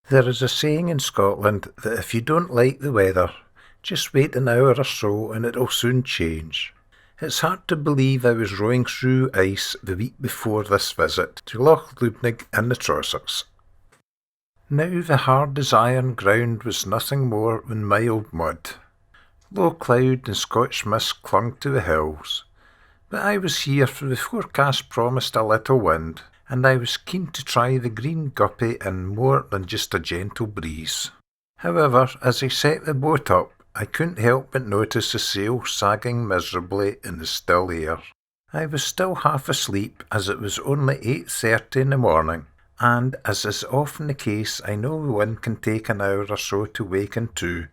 There is a saying in Scotland that if you don't like the weather, just wait an hour or so and it'll soon change. It's hard to believe I was rowing through ice the week before this visit to Loch Lubnaig and the Trossachs. Now the hard as iron ground was nothing more than mild mud. Low cloud and Scotch mist clung to the hills, but I was here for the forecast promised a little wind, and I was keen to try the green guppy in more than just a gentle breeze. However, as I set the boat up, I couldn't help but notice the sail sagging miserably in the still air. I was still half asleep, as it was only 8:30 in the morning, and, as is often the case, I know the wind can take an hour or so to waken to.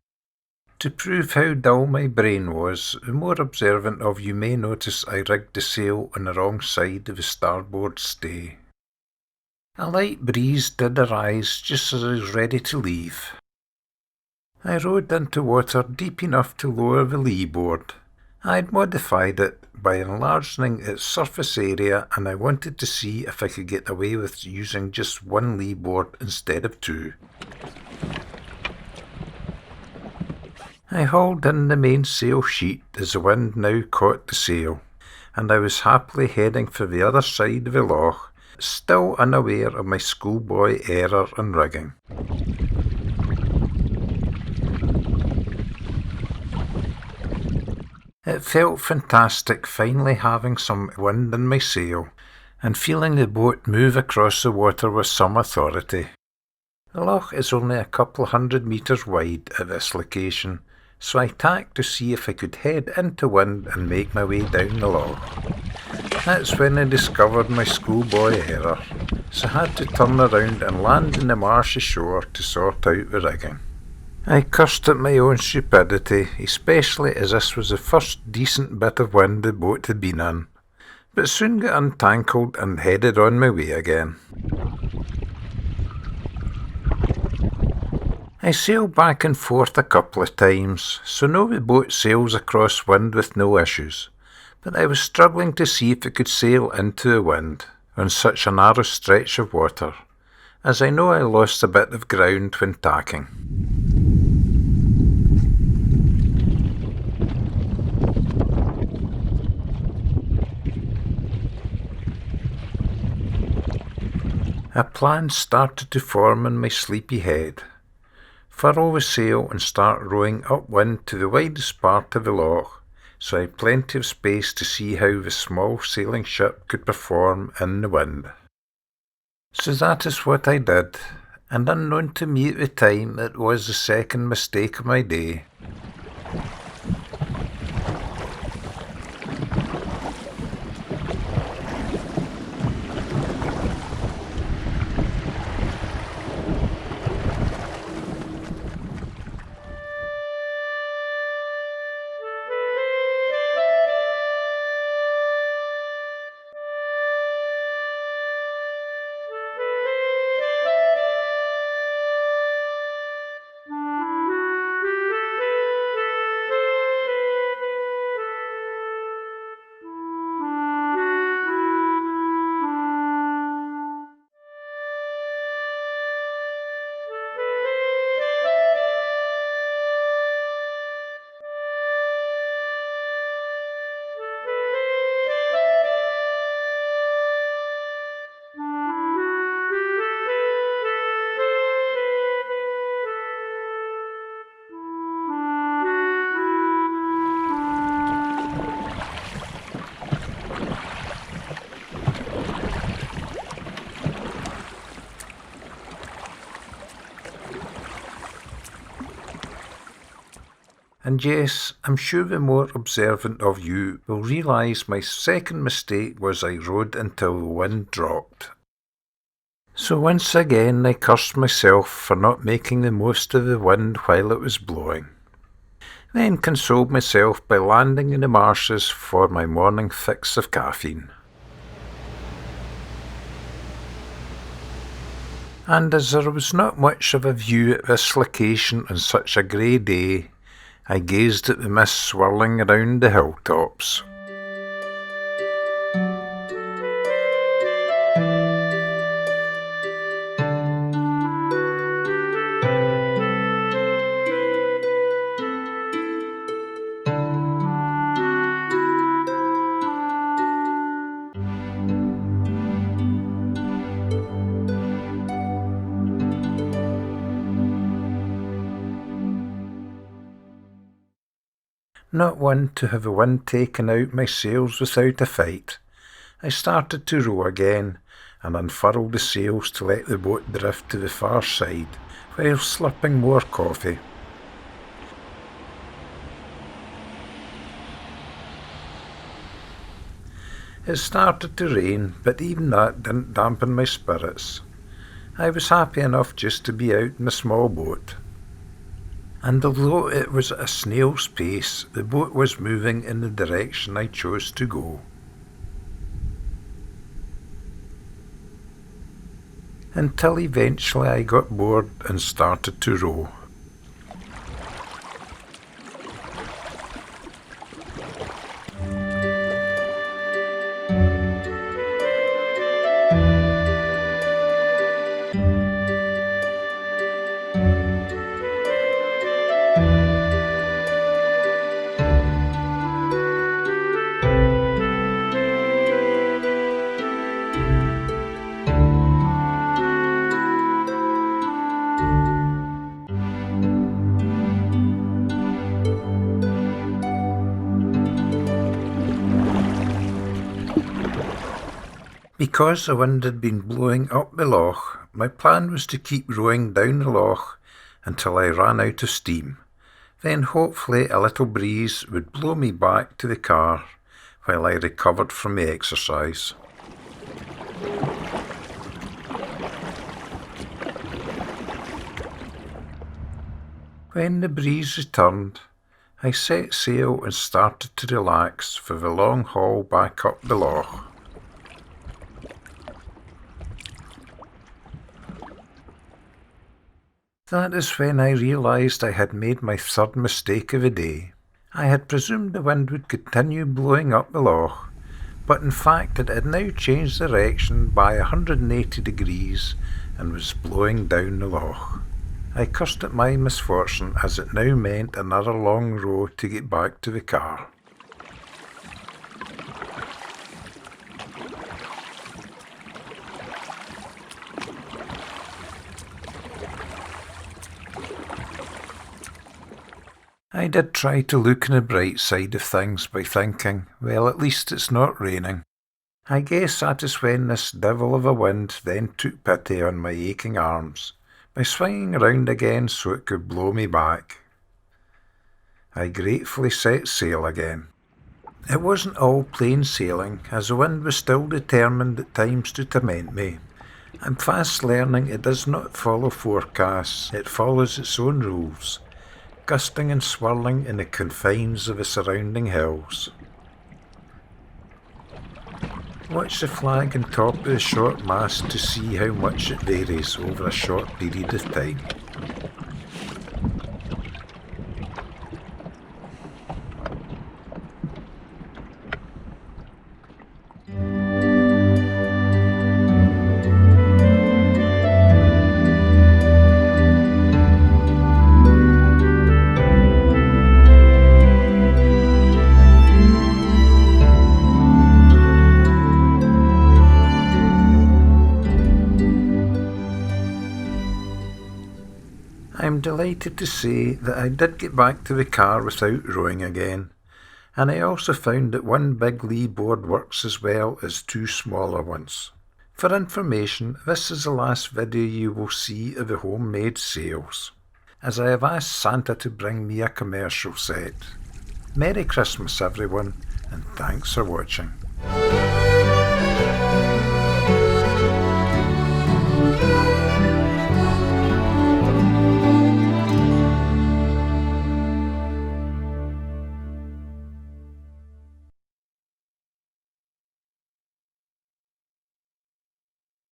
To prove how dull my brain was, the more observant of you may notice I rigged the sail on the wrong side of the starboard stay. A light breeze did arise just as I was ready to leave. I rowed into water deep enough to lower the lee board. I had modified it by enlarging its surface area, and I wanted to see if I could get away with using just one lee board instead of two. I hauled in the mainsail sheet as the wind now caught the sail, and I was happily heading for the other side of the loch, still unaware of my schoolboy error in rigging. It felt fantastic finally having some wind in my sail, and feeling the boat move across the water with some authority. The loch is only a couple 100 metres wide at this location, so I tacked to see if I could head into wind and make my way down the loch. That's when I discovered my schoolboy error, so I had to turn around and land in the marshy shore to sort out the rigging. I cursed at my own stupidity, especially as this was the first decent bit of wind the boat had been in, but soon got untangled and headed on my way again. I sailed back and forth a couple of times, so now the boat sails across wind with no issues, but I was struggling to see if it could sail into the wind on such a narrow stretch of water, as I know I lost a bit of ground when tacking. A plan started to form in my sleepy head. Furl the sail and start rowing upwind to the widest part of the loch, so I had plenty of space to see how the small sailing ship could perform in the wind. So that is what I did, and unknown to me at the time, it was the second mistake of my day. And yes, I'm sure the more observant of you will realise my second mistake was I rowed until the wind dropped. So once again I cursed myself for not making the most of the wind while it was blowing. Then consoled myself by landing in the marshes for my morning fix of caffeine. And as there was not much of a view at this location on such a grey day, I gazed at the mist swirling around the hilltops. not one to have the wind taken out my sails without a fight, I started to row again, and unfurled the sails to let the boat drift to the far side, while slurping more coffee. It started to rain, but even that didn't dampen my spirits. I was happy enough just to be out in a small boat. And although it was at a snail's pace, the boat was moving in the direction I chose to go. Until eventually I got bored and started to row. Because the wind had been blowing up the loch, my plan was to keep rowing down the loch until I ran out of steam. Then hopefully a little breeze would blow me back to the car while I recovered from the exercise. When the breeze returned, I set sail and started to relax for the long haul back up the loch. That is when I realised I had made my third mistake of the day. I had presumed the wind would continue blowing up the loch, but in fact it had now changed direction by 180 degrees and was blowing down the loch. I cursed at my misfortune, as it now meant another long row to get back to the car. I did try to look on the bright side of things by thinking, well, at least it's not raining. I guess that is when this devil of a wind then took pity on my aching arms by swinging around again so it could blow me back. I gratefully set sail again. It wasn't all plain sailing, as the wind was still determined at times to torment me. I'm fast learning it does not follow forecasts, it follows its own rules, gusting and swirling in the confines of the surrounding hills. Watch the flag on top of the short mast to see how much it varies over a short period of time. I'm delighted to say that I did get back to the car without rowing again, and I also found that one big lee board works as well as two smaller ones. For information, this is the last video you will see of the homemade sails, as I have asked Santa to bring me a commercial set. Merry Christmas everyone, and thanks for watching.